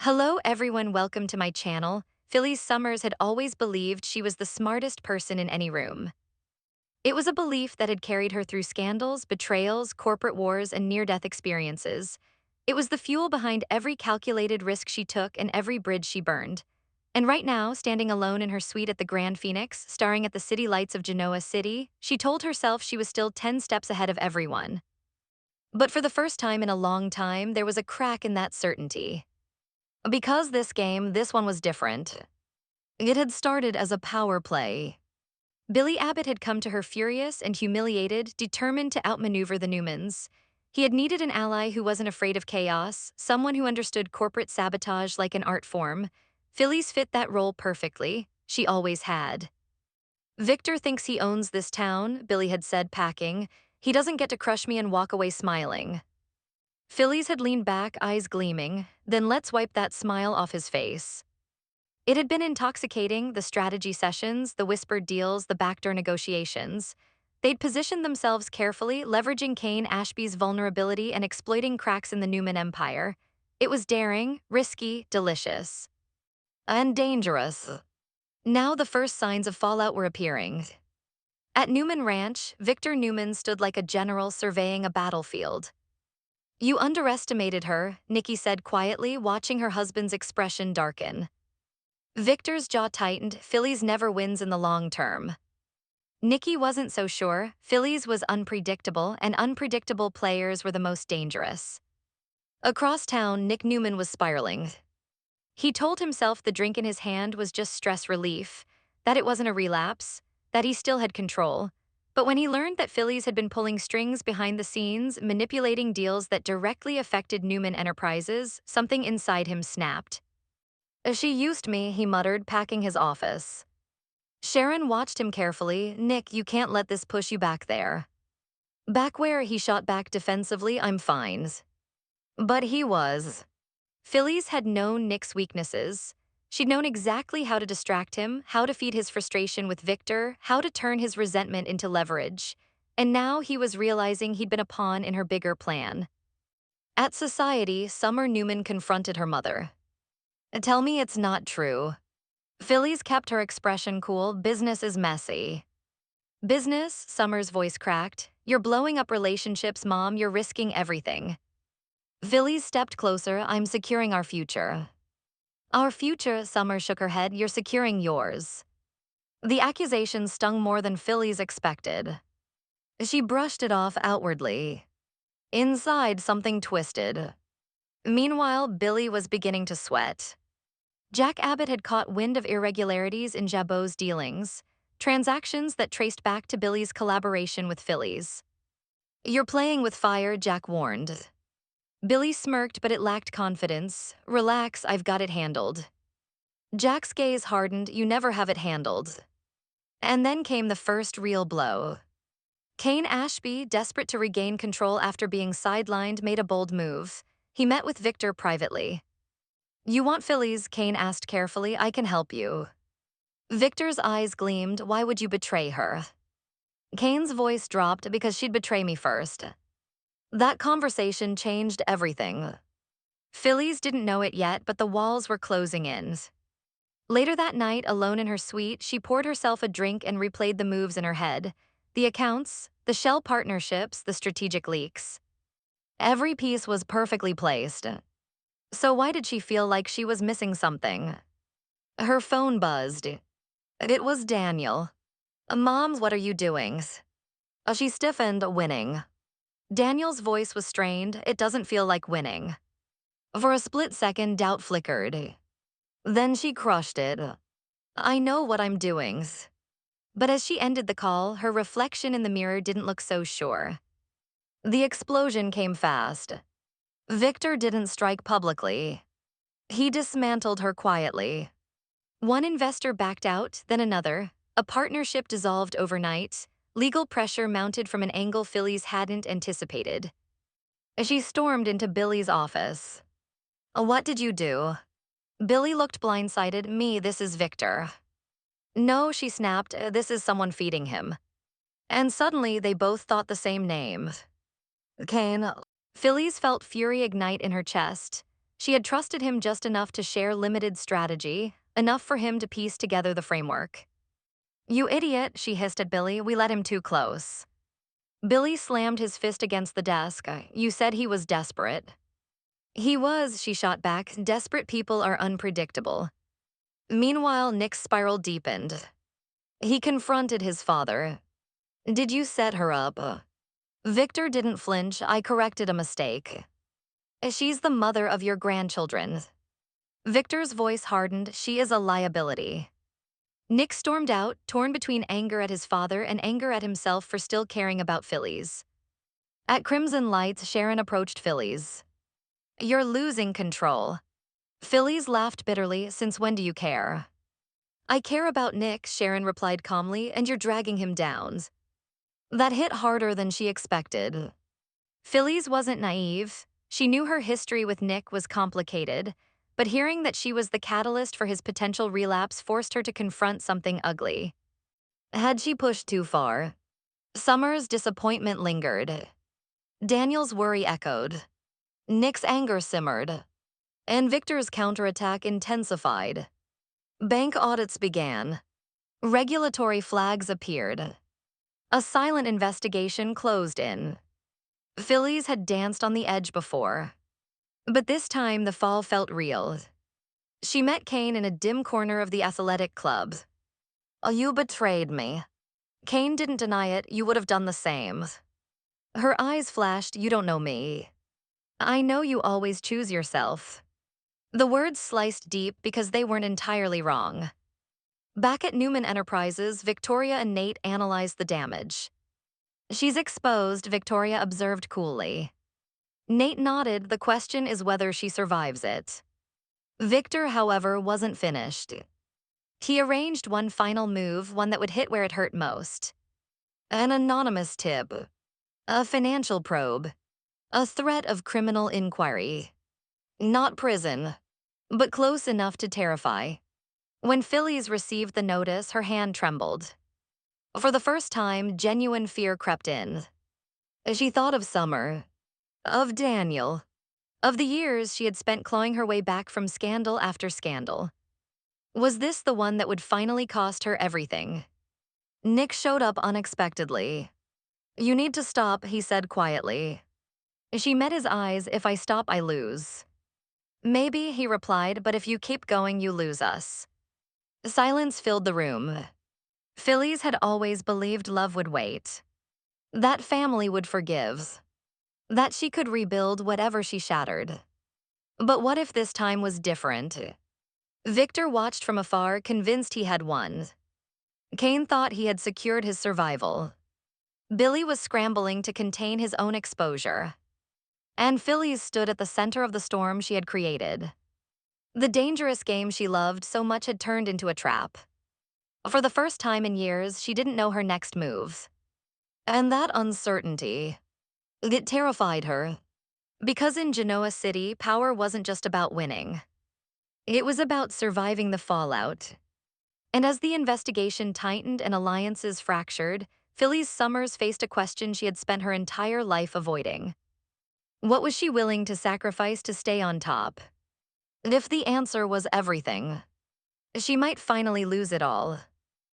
Hello everyone, welcome to my channel. Phyllis Summers had always believed she was the smartest person in any room. It was a belief that had carried her through scandals, betrayals, corporate wars, and near-death experiences. It was the fuel behind every calculated risk she took and every bridge she burned. And right now, standing alone in her suite at the Grand Phoenix, staring at the city lights of Genoa City, she told herself she was still 10 steps ahead of everyone. But for the first time in a long time, there was a crack in that certainty. Because this one was different. It had started as a power play. Billy Abbott had come to her furious and humiliated, determined to outmaneuver the Newmans. He had needed an ally who wasn't afraid of chaos, someone who understood corporate sabotage like an art form. Phyllis fit that role perfectly. She always had. Victor thinks he owns this town, Billy had said, packing. He doesn't get to crush me and walk away smiling. Phyllis had leaned back, eyes gleaming. Then let's wipe that smile off his face. It had been intoxicating, the strategy sessions, the whispered deals, the backdoor negotiations. They'd positioned themselves carefully, leveraging Kane Ashby's vulnerability and exploiting cracks in the Newman empire. It was daring, risky, delicious. And dangerous. Now the first signs of fallout were appearing. At Newman Ranch, Victor Newman stood like a general surveying a battlefield. You underestimated her, Nikki said quietly, watching her husband's expression darken. Victor's jaw tightened. Phyllis never wins in the long term. Nikki wasn't so sure. Phyllis was unpredictable, and unpredictable players were the most dangerous. Across town, Nick Newman was spiraling. He told himself the drink in his hand was just stress relief, that it wasn't a relapse, that he still had control. But when he learned that Phyllis had been pulling strings behind the scenes, manipulating deals that directly affected Newman Enterprises, something inside him snapped. She used me, he muttered, packing his office. Sharon watched him carefully. Nick, you can't let this push you back there. Back where? He shot back defensively. I'm fine. But he was. Phyllis had known Nick's weaknesses. She'd known exactly how to distract him, how to feed his frustration with Victor, how to turn his resentment into leverage. And now he was realizing he'd been a pawn in her bigger plan. At Society, Summer Newman confronted her mother. Tell me it's not true. Phyllis kept her expression cool. Business is messy. Business? Summer's voice cracked. You're blowing up relationships, Mom. You're risking everything. Phyllis stepped closer. I'm securing our future. Our future? Summer shook her head. You're securing yours. The accusation stung more than Phyllis expected. She brushed it off outwardly. Inside, something twisted. Meanwhile, Billy was beginning to sweat. Jack Abbott had caught wind of irregularities in Jabot's dealings, transactions that traced back to Billy's collaboration with Phyllis. You're playing with fire, Jack warned. Billy smirked, but it lacked confidence. Relax, I've got it handled. Jack's gaze hardened. You never have it handled. And then came the first real blow. Kane Ashby, desperate to regain control after being sidelined, made a bold move. He met with Victor privately. You want Phyllis? Kane asked carefully. I can help you. Victor's eyes gleamed. Why would you betray her? Kane's voice dropped. Because she'd betray me first. That conversation changed everything. Phyllis didn't know it yet, but the walls were closing in. Later that night, alone in her suite, she poured herself a drink and replayed the moves in her head. The accounts, the shell partnerships, the strategic leaks. Every piece was perfectly placed. So why did she feel like she was missing something? Her phone buzzed. It was Daniel. Mom, what are you doing? She stiffened, winning. Daniel's voice was strained. It doesn't feel like winning. For a split second, doubt flickered. Then she crushed it. I know what I'm doing. But as she ended the call, her reflection in the mirror didn't look so sure. The explosion came fast. Victor didn't strike publicly. He dismantled her quietly. One investor backed out, then another. A partnership dissolved overnight. Legal pressure mounted from an angle Phyllis hadn't anticipated. She stormed into Billy's office. What did you do? Billy looked blindsided. Me, this is Victor. No, she snapped. This is someone feeding him. And suddenly, they both thought the same name. Kane. Phyllis felt fury ignite in her chest. She had trusted him just enough to share limited strategy, enough for him to piece together the framework. "You idiot," she hissed at Billy, "we let him too close." Billy slammed his fist against the desk. "You said he was desperate." "He was," she shot back. "Desperate people are unpredictable." Meanwhile, Nick's spiral deepened. He confronted his father. "Did you set her up?" Victor didn't flinch. "I corrected a mistake. She's the mother of your grandchildren." Victor's voice hardened. "She is a liability." Nick stormed out, torn between anger at his father and anger at himself for still caring about Phyllis. At Crimson Lights, Sharon approached Phyllis. "You're losing control." Phyllis laughed bitterly. "Since when do you care?" "I care about Nick," Sharon replied calmly, "and you're dragging him down." That hit harder than she expected. Phyllis wasn't naive. She knew her history with Nick was complicated, but hearing that she was the catalyst for his potential relapse forced her to confront something ugly. Had she pushed too far? Summer's disappointment lingered. Daniel's worry echoed. Nick's anger simmered. And Victor's counterattack intensified. Bank audits began. Regulatory flags appeared. A silent investigation closed in. Phyllis had danced on the edge before. But this time the fall felt real. She met Kane in a dim corner of the athletic club. "Oh, you betrayed me." Kane didn't deny it. "You would have done the same." Her eyes flashed. "You don't know me." "I know you always choose yourself." The words sliced deep because they weren't entirely wrong. Back at Newman Enterprises, Victoria and Nate analyzed the damage. "She's exposed," Victoria observed coolly. Nate nodded. "The question is whether she survives it." Victor, however, wasn't finished. He arranged one final move, one that would hit where it hurt most. An anonymous tip. A financial probe. A threat of criminal inquiry. Not prison, but close enough to terrify. When Phyllis received the notice, her hand trembled. For the first time, genuine fear crept in. She thought of Summer, of Daniel, of the years she had spent clawing her way back from scandal after scandal. Was this the one that would finally cost her everything? Nick showed up unexpectedly. "You need to stop," he said quietly. She met his eyes. "If I stop, I lose." "Maybe," he replied, "but if you keep going, you lose us." Silence filled the room. Phyllis had always believed love would wait. That family would forgive. That she could rebuild whatever she shattered. But what if this time was different? Victor watched from afar, convinced he had won. Kane thought he had secured his survival. Billy was scrambling to contain his own exposure. And Phyllis stood at the center of the storm she had created. The dangerous game she loved so much had turned into a trap. For the first time in years, she didn't know her next move. And that uncertainty, it terrified her. Because in Genoa City, power wasn't just about winning. It was about surviving the fallout. And as the investigation tightened and alliances fractured, Phyllis Summers faced a question she had spent her entire life avoiding. What was she willing to sacrifice to stay on top? And if the answer was everything, she might finally lose it all.